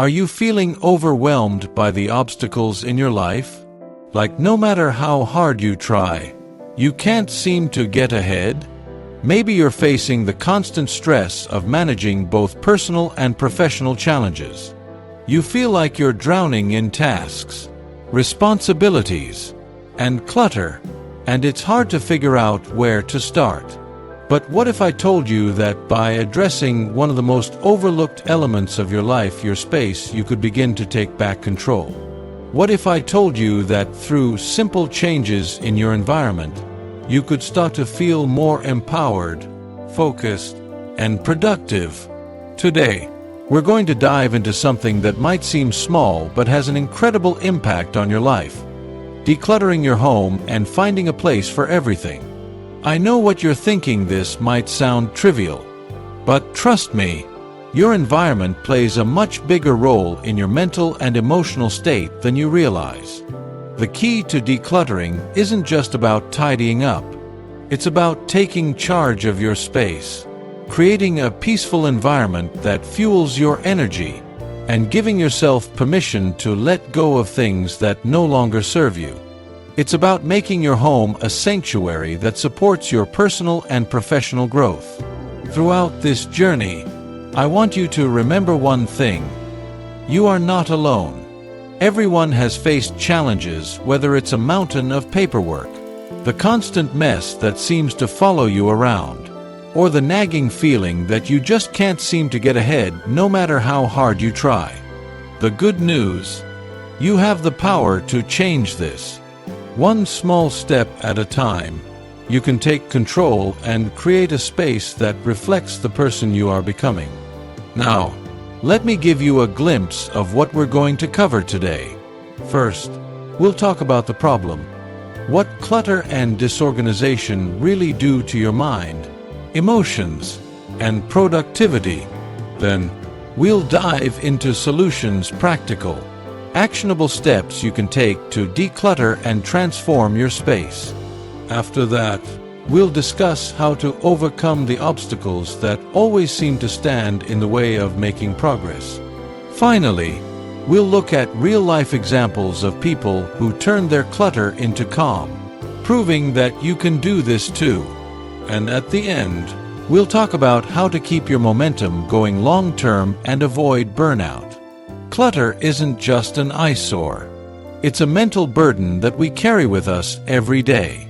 Are you feeling overwhelmed by the obstacles in your life? Like no matter how hard you try, you can't seem to get ahead? Maybe you're facing the constant stress of managing both personal and professional challenges. You feel like you're drowning in tasks, responsibilities, and clutter, and it's hard to figure out where to start. But what if I told you that by addressing one of the most overlooked elements of your life, your space, you could begin to take back control? What if I told you that through simple changes in your environment, you could start to feel more empowered, focused, and productive? Today, we're going to dive into something that might seem small but has an incredible impact on your life: decluttering your home and finding a place for everything. I know what you're thinking. This might sound trivial, but trust me, your environment plays a much bigger role in your mental and emotional state than you realize. The key to decluttering isn't just about tidying up. It's about taking charge of your space, creating a peaceful environment that fuels your energy, and giving yourself permission to let go of things that no longer serve you. It's about making your home a sanctuary that supports your personal and professional growth. Throughout this journey, I want you to remember one thing: you are not alone. Everyone has faced challenges, whether it's a mountain of paperwork, the constant mess that seems to follow you around, or the nagging feeling that you just can't seem to get ahead no matter how hard you try. The good news: you have the power to change this. One small step at a time, you can take control and create a space that reflects the person you are becoming. Now, let me give you a glimpse of what we're going to cover today. First, we'll talk about the problem: what clutter and disorganization really do to your mind, emotions, and productivity. Then, we'll dive into solutions: practical, actionable steps you can take to declutter and transform your space. After that, we'll discuss how to overcome the obstacles that always seem to stand in the way of making progress. Finally, we'll look at real-life examples of people who turned their clutter into calm, proving that you can do this too. And at the end, we'll talk about how to keep your momentum going long-term and avoid burnout. Clutter isn't just an eyesore. It's a mental burden that we carry with us every day.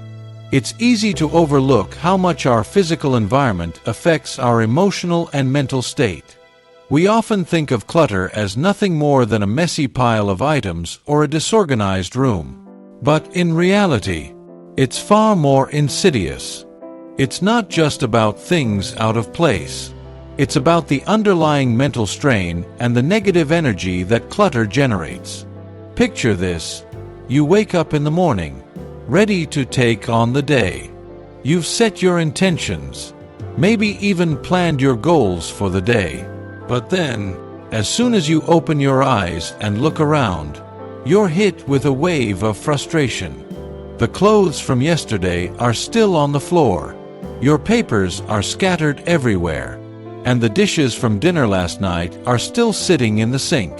It's easy to overlook how much our physical environment affects our emotional and mental state. We often think of clutter as nothing more than a messy pile of items or a disorganized room. But in reality, it's far more insidious. It's not just about things out of place. It's about the underlying mental strain and the negative energy that clutter generates. Picture this: you wake up in the morning, ready to take on the day. You've set your intentions, maybe even planned your goals for the day. But then, as soon as you open your eyes and look around, you're hit with a wave of frustration. The clothes from yesterday are still on the floor. Your papers are scattered everywhere. And the dishes from dinner last night are still sitting in the sink.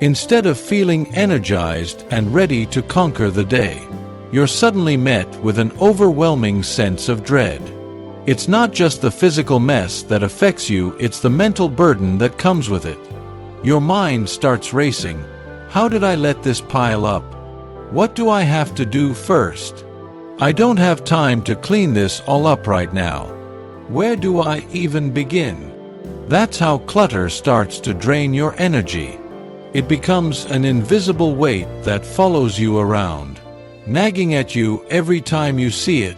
Instead of feeling energized and ready to conquer the day, you're suddenly met with an overwhelming sense of dread. It's not just the physical mess that affects you, it's the mental burden that comes with it. Your mind starts racing. How did I let this pile up? What do I have to do first? I don't have time to clean this all up right now. Where do I even begin? That's how clutter starts to drain your energy. It becomes an invisible weight that follows you around, nagging at you every time you see it,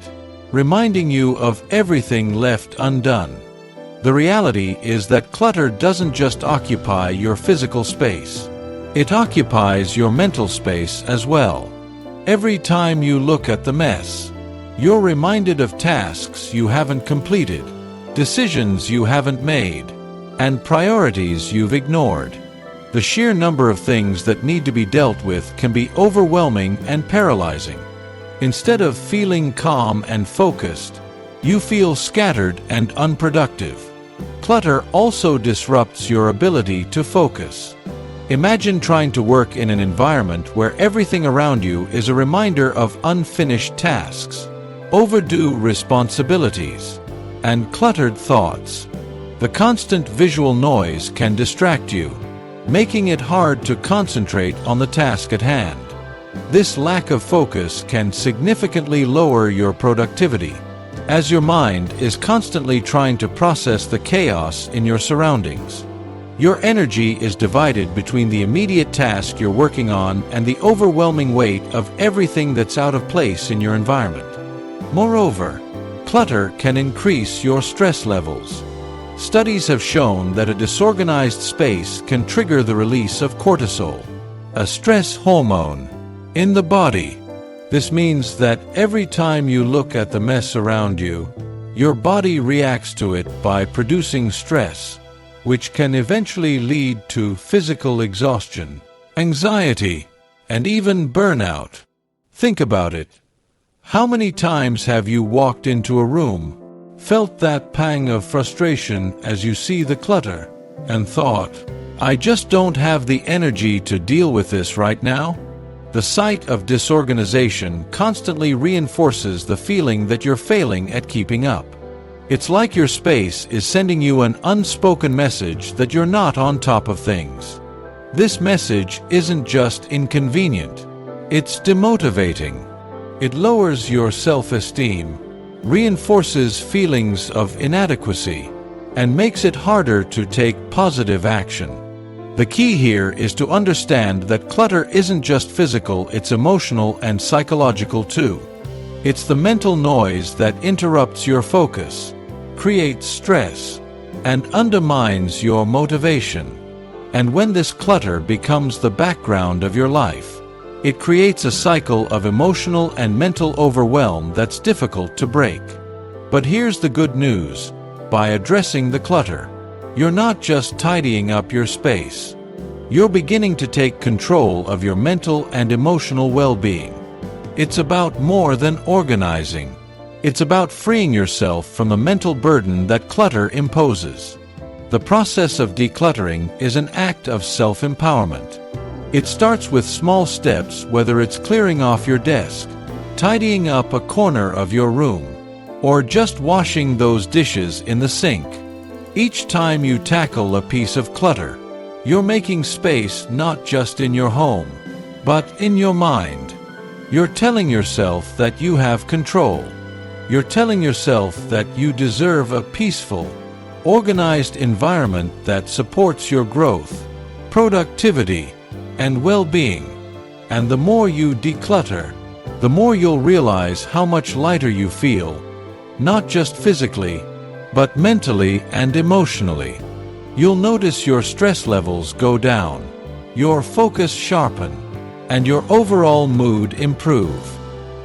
reminding you of everything left undone. The reality is that clutter doesn't just occupy your physical space. It occupies your mental space as well. Every time you look at the mess, you're reminded of tasks you haven't completed, decisions you haven't made, and priorities you've ignored. The sheer number of things that need to be dealt with can be overwhelming and paralyzing. Instead of feeling calm and focused, you feel scattered and unproductive. Clutter also disrupts your ability to focus. Imagine trying to work in an environment where everything around you is a reminder of unfinished tasks, overdue responsibilities, and cluttered thoughts. The constant visual noise can distract you, making it hard to concentrate on the task at hand. This lack of focus can significantly lower your productivity, as your mind is constantly trying to process the chaos in your surroundings. Your energy is divided between the immediate task you're working on and the overwhelming weight of everything that's out of place in your environment. Moreover, clutter can increase your stress levels. Studies have shown that a disorganized space can trigger the release of cortisol, a stress hormone, in the body. This means that every time you look at the mess around you, your body reacts to it by producing stress, which can eventually lead to physical exhaustion, anxiety, and even burnout. Think about it. How many times have you walked into a room, felt that pang of frustration as you see the clutter, and thought, "I just don't have the energy to deal with this right now"? The sight of disorganization constantly reinforces the feeling that you're failing at keeping up. It's like your space is sending you an unspoken message that you're not on top of things. This message isn't just inconvenient, it's demotivating. It lowers your self-esteem, reinforces feelings of inadequacy, and makes it harder to take positive action. The key here is to understand that clutter isn't just physical, it's emotional and psychological too. It's the mental noise that interrupts your focus, creates stress, and undermines your motivation. And when this clutter becomes the background of your life, it creates a cycle of emotional and mental overwhelm that's difficult to break. But here's the good news. By addressing the clutter, you're not just tidying up your space. You're beginning to take control of your mental and emotional well-being. It's about more than organizing. It's about freeing yourself from the mental burden that clutter imposes. The process of decluttering is an act of self-empowerment. It starts with small steps, whether it's clearing off your desk, tidying up a corner of your room, or just washing those dishes in the sink. Each time you tackle a piece of clutter, you're making space not just in your home, but in your mind. You're telling yourself that you have control. You're telling yourself that you deserve a peaceful, organized environment that supports your growth, productivity, and well-being. And the more you declutter, the more you'll realize how much lighter you feel, not just physically, but mentally and emotionally. You'll notice your stress levels go down, your focus sharpen, and your overall mood improve.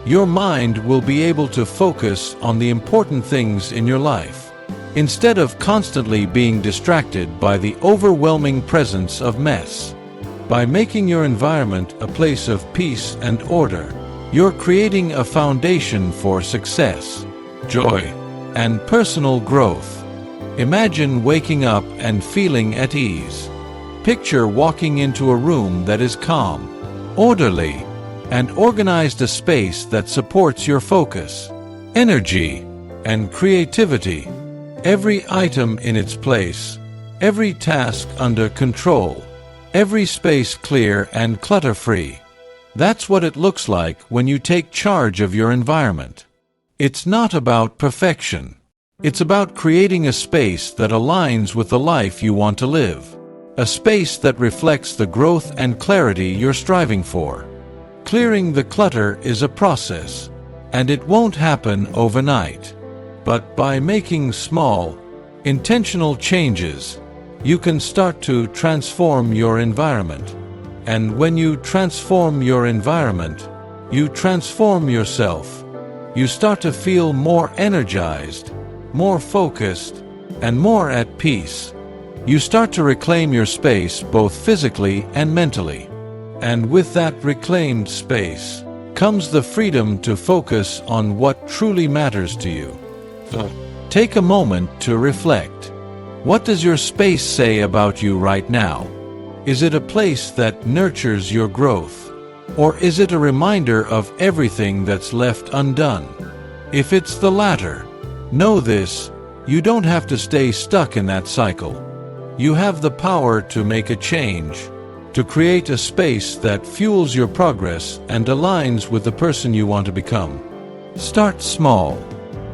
Your mind will be able to focus on the important things in your life, instead of constantly being distracted by the overwhelming presence of mess. By making your environment a place of peace and order, you're creating a foundation for success, joy, and personal growth. Imagine waking up and feeling at ease. Picture walking into a room that is calm, orderly, and organized, a space that supports your focus, energy, and creativity. Every item in its place, every task under control, every space clear and clutter-free. That's what it looks like when you take charge of your environment. It's not about perfection. It's about creating a space that aligns with the life you want to live. A space that reflects the growth and clarity you're striving for. Clearing the clutter is a process, and it won't happen overnight. But by making small, intentional changes, you can start to transform your environment. And when you transform your environment, you transform yourself. You start to feel more energized, more focused, and more at peace. You start to reclaim your space both physically and mentally. And with that reclaimed space comes the freedom to focus on what truly matters to you. So, take a moment to reflect. What does your space say about you right now? Is it a place that nurtures your growth? Or is it a reminder of everything that's left undone? If it's the latter, know this: you don't have to stay stuck in that cycle. You have the power to make a change, to create a space that fuels your progress and aligns with the person you want to become. Start small.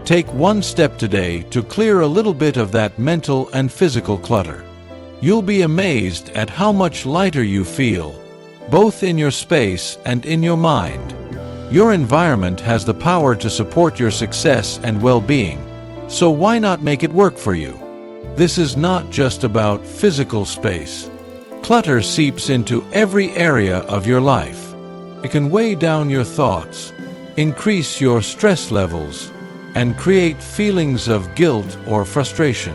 Take one step today to clear a little bit of that mental and physical clutter. You'll be amazed at how much lighter you feel, both in your space and in your mind. Your environment has the power to support your success and well-being, so why not make it work for you? This is not just about physical space. Clutter seeps into every area of your life. It can weigh down your thoughts, increase your stress levels, and create feelings of guilt or frustration.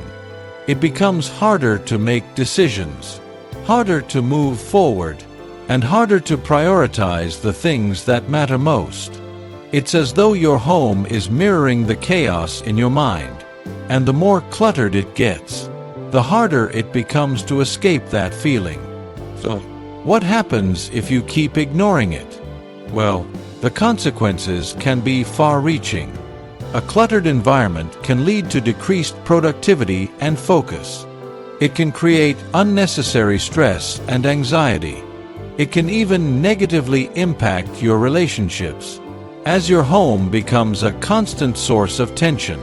It becomes harder to make decisions, harder to move forward, and harder to prioritize the things that matter most. It's as though your home is mirroring the chaos in your mind, and the more cluttered it gets, the harder it becomes to escape that feeling. So, what happens if you keep ignoring it? Well, the consequences can be far-reaching. A cluttered environment can lead to decreased productivity and focus. It can create unnecessary stress and anxiety. It can even negatively impact your relationships, as your home becomes a constant source of tension.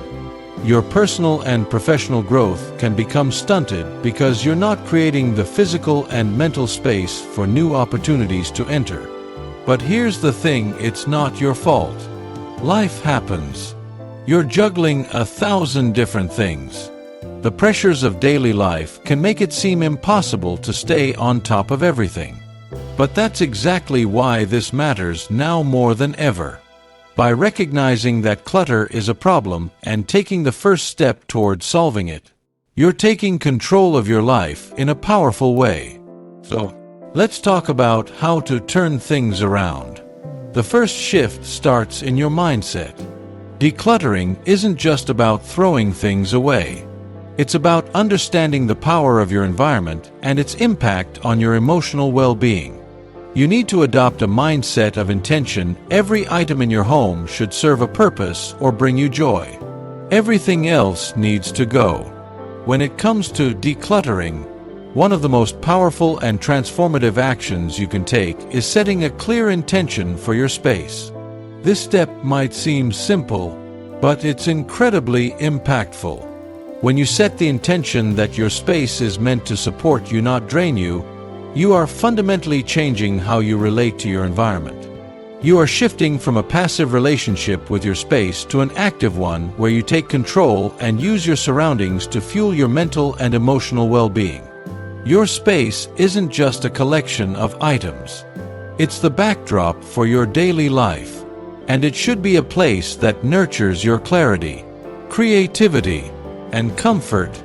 Your personal and professional growth can become stunted because you're not creating the physical and mental space for new opportunities to enter. But here's the thing: it's not your fault. Life happens. You're juggling 1,000 different things. The pressures of daily life can make it seem impossible to stay on top of everything. But that's exactly why this matters now more than ever. By recognizing that clutter is a problem and taking the first step towards solving it, you're taking control of your life in a powerful way. So, let's talk about how to turn things around. The first shift starts in your mindset. Decluttering isn't just about throwing things away. It's about understanding the power of your environment and its impact on your emotional well-being. You need to adopt a mindset of intention. Every item in your home should serve a purpose or bring you joy. Everything else needs to go. When it comes to decluttering, one of the most powerful and transformative actions you can take is setting a clear intention for your space. This step might seem simple, but it's incredibly impactful. When you set the intention that your space is meant to support you, not drain you, you are fundamentally changing how you relate to your environment. You are shifting from a passive relationship with your space to an active one where you take control and use your surroundings to fuel your mental and emotional well-being. Your space isn't just a collection of items. It's the backdrop for your daily life. And it should be a place that nurtures your clarity, creativity, and comfort.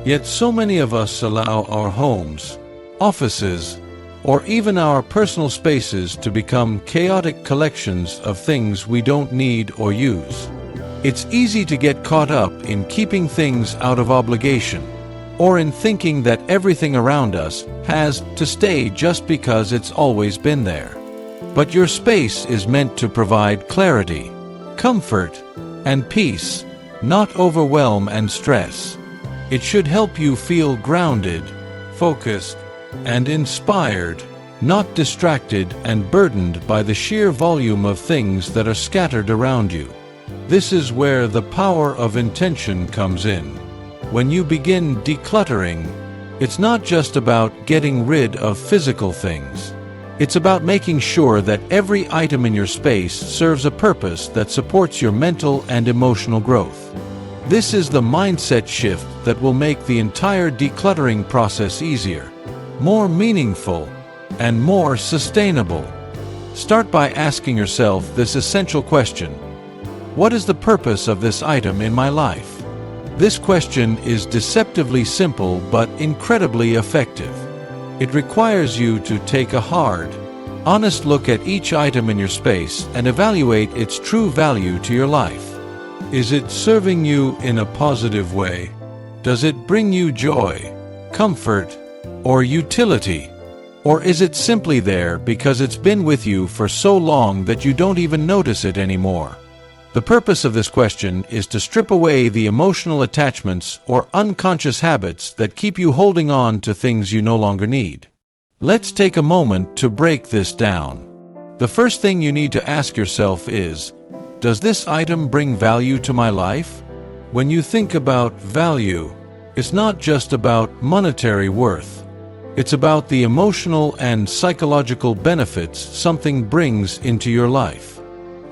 Yet so many of us allow our homes, offices, or even our personal spaces to become chaotic collections of things we don't need or use. It's easy to get caught up in keeping things out of obligation, or in thinking that everything around us has to stay just because it's always been there. But your space is meant to provide clarity, comfort, and peace, not overwhelm and stress. It should help you feel grounded, focused, and inspired, not distracted and burdened by the sheer volume of things that are scattered around you. This is where the power of intention comes in. When you begin decluttering, it's not just about getting rid of physical things. It's about making sure that every item in your space serves a purpose that supports your mental and emotional growth. This is the mindset shift that will make the entire decluttering process easier, more meaningful, and more sustainable. Start by asking yourself this essential question: what is the purpose of this item in my life? This question is deceptively simple but incredibly effective. It requires you to take a hard, honest look at each item in your space and evaluate its true value to your life. Is it serving you in a positive way? Does it bring you joy, comfort, or utility? Or is it simply there because it's been with you for so long that you don't even notice it anymore? The purpose of this question is to strip away the emotional attachments or unconscious habits that keep you holding on to things you no longer need. Let's take a moment to break this down. The first thing you need to ask yourself is, does this item bring value to my life? When you think about value, it's not just about monetary worth. It's about the emotional and psychological benefits something brings into your life.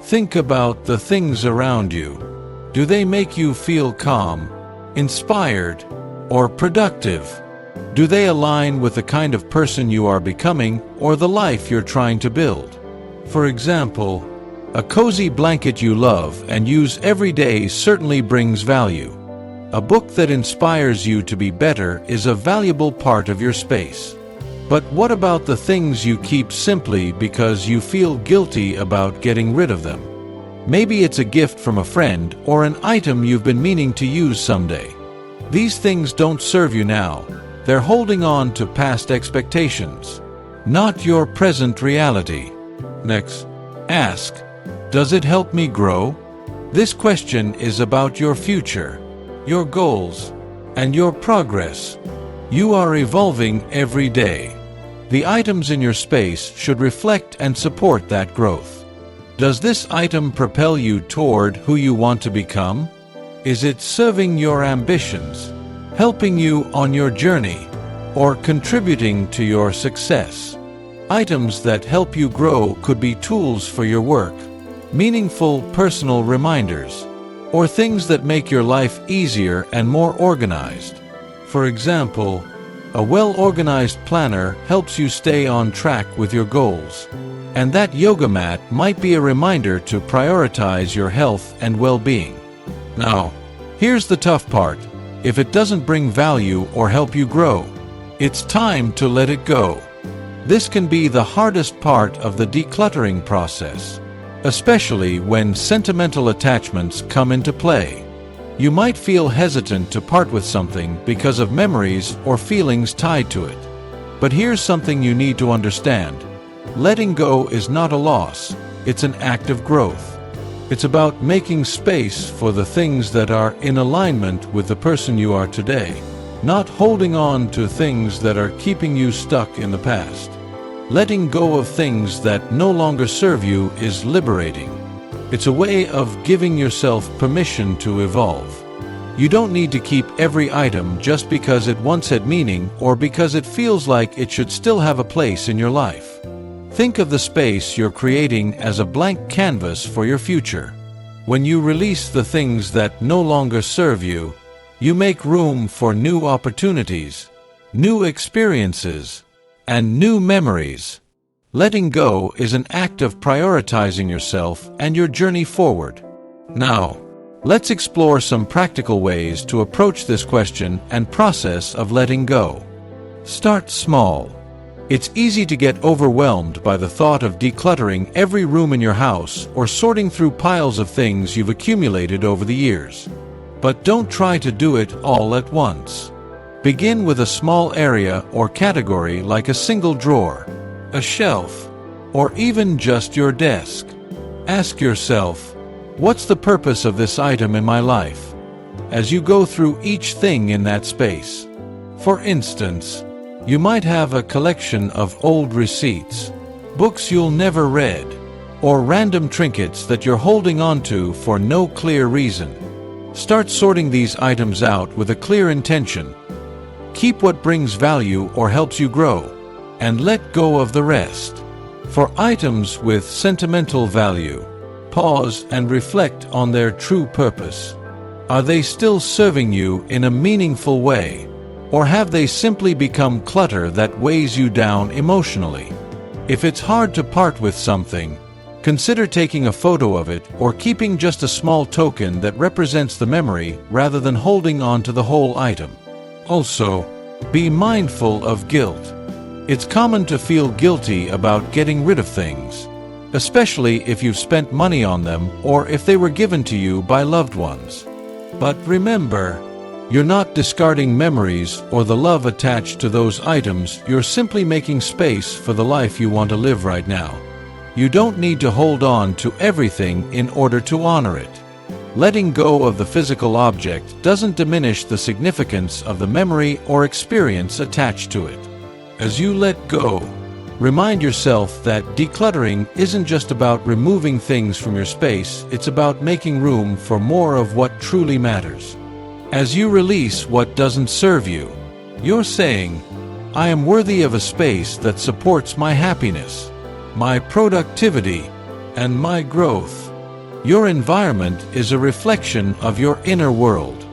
Think about the things around you. Do they make you feel calm, inspired, or productive? Do they align with the kind of person you are becoming or the life you're trying to build? For example, a cozy blanket you love and use every day certainly brings value. A book that inspires you to be better is a valuable part of your space. But what about the things you keep simply because you feel guilty about getting rid of them? Maybe it's a gift from a friend or an item you've been meaning to use someday. These things don't serve you now. They're holding on to past expectations, not your present reality. Next, ask, does it help me grow? This question is about your future, your goals, and your progress. You are evolving every day. The items in your space should reflect and support that growth. Does this item propel you toward who you want to become? Is it serving your ambitions, helping you on your journey, or contributing to your success? Items that help you grow could be tools for your work, meaningful personal reminders, or things that make your life easier and more organized. For example, a well-organized planner helps you stay on track with your goals, and that yoga mat might be a reminder to prioritize your health and well-being. Now, here's the tough part. If it doesn't bring value or help you grow, it's time to let it go. This can be the hardest part of the decluttering process, especially when sentimental attachments come into play. You might feel hesitant to part with something because of memories or feelings tied to it. But here's something you need to understand. Letting go is not a loss, it's an act of growth. It's about making space for the things that are in alignment with the person you are today, not holding on to things that are keeping you stuck in the past. Letting go of things that no longer serve you is liberating. It's a way of giving yourself permission to evolve. You don't need to keep every item just because it once had meaning or because it feels like it should still have a place in your life. Think of the space you're creating as a blank canvas for your future. When you release the things that no longer serve you, you make room for new opportunities, new experiences, and new memories. Letting go is an act of prioritizing yourself and your journey forward. Now, let's explore some practical ways to approach this question and process of letting go. Start small. It's easy to get overwhelmed by the thought of decluttering every room in your house or sorting through piles of things you've accumulated over the years. But don't try to do it all at once. Begin with a small area or category like a single drawer, a shelf, or even just your desk. Ask yourself, what's the purpose of this item in my life? As you go through each thing in that space. For instance, you might have a collection of old receipts, books you'll never read, or random trinkets that you're holding onto for no clear reason. Start sorting these items out with a clear intention. Keep what brings value or helps you grow, and let go of the rest. For items with sentimental value, pause and reflect on their true purpose. Are they still serving you in a meaningful way, or have they simply become clutter that weighs you down emotionally? If it's hard to part with something, consider taking a photo of it or keeping just a small token that represents the memory rather than holding on to the whole item. Also, be mindful of guilt. It's common to feel guilty about getting rid of things, especially if you've spent money on them or if they were given to you by loved ones. But remember, You're not discarding memories or the love attached to those items, you're simply making space for the life you want to live right now. You don't need to hold on to everything in order to honor it. Letting go of the physical object doesn't diminish the significance of the memory or experience attached to it. As you let go, remind yourself that decluttering isn't just about removing things from your space, it's about making room for more of what truly matters. As you release what doesn't serve you, you're saying, I am worthy of a space that supports my happiness, my productivity, and my growth. Your environment is a reflection of your inner world.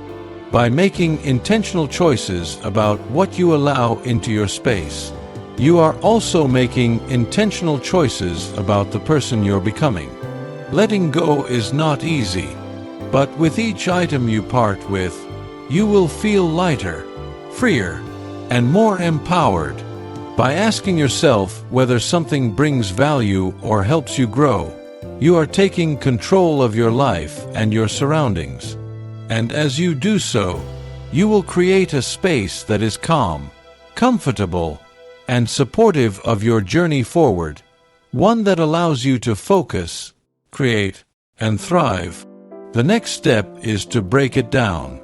By making intentional choices about what you allow into your space, you are also making intentional choices about the person you're becoming. Letting go is not easy, but with each item you part with, you will feel lighter, freer, and more empowered. By asking yourself whether something brings value or helps you grow, you are taking control of your life and your surroundings. And as you do so, you will create a space that is calm, comfortable, and supportive of your journey forward, one that allows you to focus, create, and thrive. The next step is to break it down.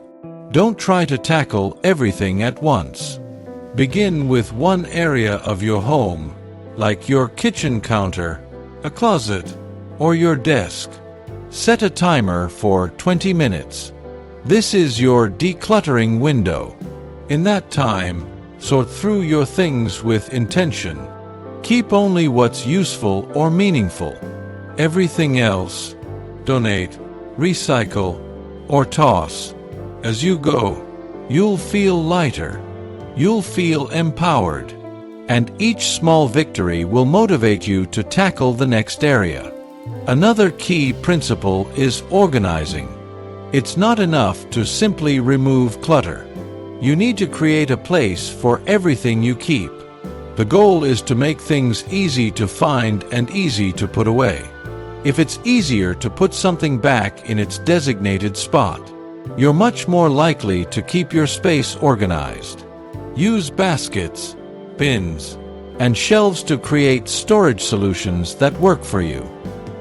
Don't try to tackle everything at once. Begin with one area of your home, like your kitchen counter, a closet, or your desk. Set a timer for 20 minutes. This is your decluttering window. In that time, sort through your things with intention. Keep only what's useful or meaningful. Everything else, donate, recycle, or toss. As you go, you'll feel lighter. You'll feel empowered. And each small victory will motivate you to tackle the next area. Another key principle is organizing. It's not enough to simply remove clutter. You need to create a place for everything you keep. The goal is to make things easy to find and easy to put away. If it's easier to put something back in its designated spot, you're much more likely to keep your space organized. Use baskets, bins, and shelves to create storage solutions that work for you.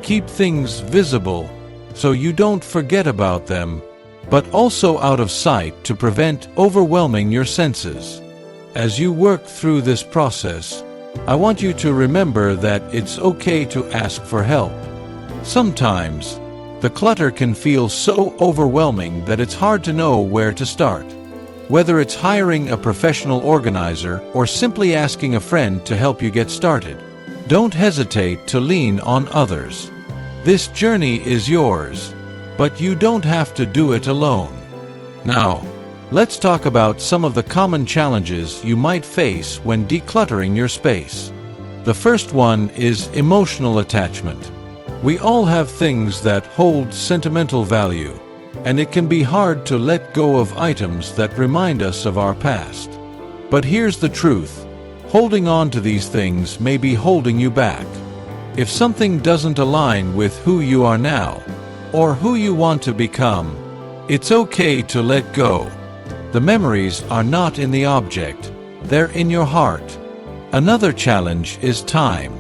Keep things visible so you don't forget about them, but also out of sight to prevent overwhelming your senses. As you work through this process, I want you to remember that it's okay to ask for help. Sometimes, the clutter can feel so overwhelming that it's hard to know where to start. Whether it's hiring a professional organizer or simply asking a friend to help you get started, don't hesitate to lean on others. This journey is yours, but you don't have to do it alone. Now, let's talk about some of the common challenges you might face when decluttering your space. The first one is emotional attachment. We all have things that hold sentimental value, and it can be hard to let go of items that remind us of our past. But here's the truth: holding on to these things may be holding you back. If something doesn't align with who you are now, or who you want to become, it's okay to let go. The memories are not in the object, they're in your heart. Another challenge is time.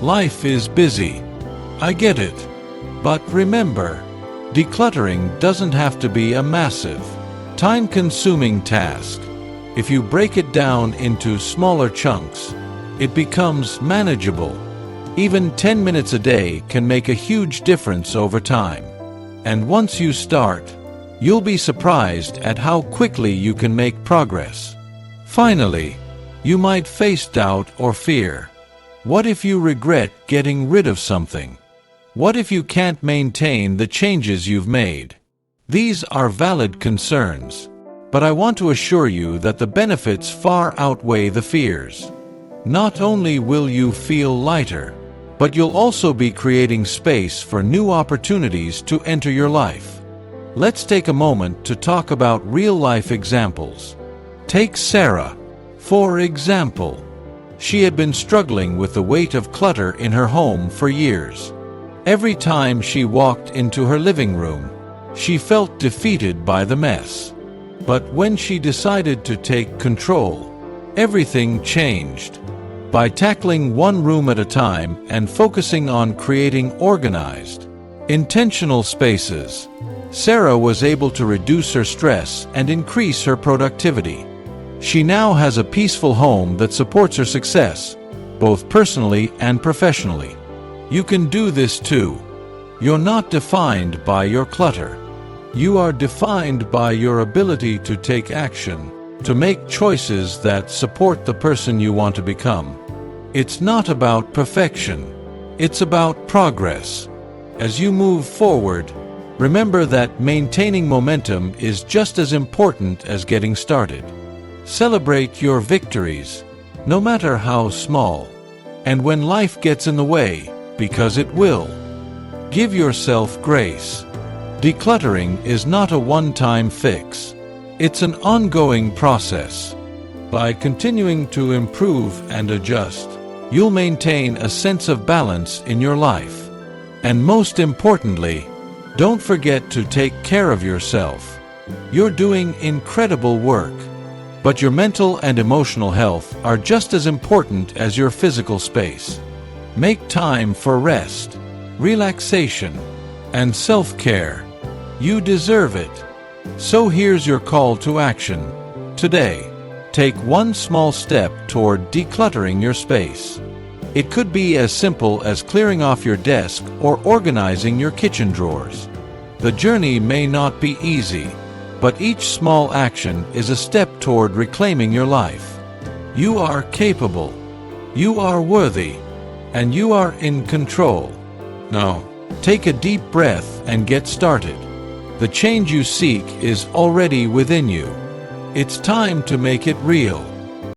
Life is busy. I get it. But remember, decluttering doesn't have to be a massive, time-consuming task. If you break it down into smaller chunks, it becomes manageable. Even 10 minutes a day can make a huge difference over time. And once you start, you'll be surprised at how quickly you can make progress. Finally, you might face doubt or fear. What if you regret getting rid of something? What if you can't maintain the changes you've made? These are valid concerns, but I want to assure you that the benefits far outweigh the fears. Not only will you feel lighter, but you'll also be creating space for new opportunities to enter your life. Let's take a moment to talk about real-life examples. Take Sarah, for example. She had been struggling with the weight of clutter in her home for years. Every time she walked into her living room, she felt defeated by the mess. But when she decided to take control, everything changed. By tackling one room at a time and focusing on creating organized, intentional spaces, Sarah was able to reduce her stress and increase her productivity. She now has a peaceful home that supports her success, both personally and professionally. You can do this too. You're not defined by your clutter. You are defined by your ability to take action, to make choices that support the person you want to become. It's not about perfection. It's about progress. As you move forward, remember that maintaining momentum is just as important as getting started. Celebrate your victories, no matter how small. And when life gets in the way, because it will, give yourself grace. Decluttering is not a one-time fix. It's an ongoing process. By continuing to improve and adjust, you'll maintain a sense of balance in your life. And most importantly, don't forget to take care of yourself. You're doing incredible work, but your mental and emotional health are just as important as your physical space. Make time for rest, relaxation, and self-care. You deserve it. So here's your call to action. Today, take one small step toward decluttering your space. It could be as simple as clearing off your desk or organizing your kitchen drawers. The journey may not be easy, but each small action is a step toward reclaiming your life. You are capable, you are worthy, and you are in control. Now, take a deep breath and get started. The change you seek is already within you. It's time to make it real.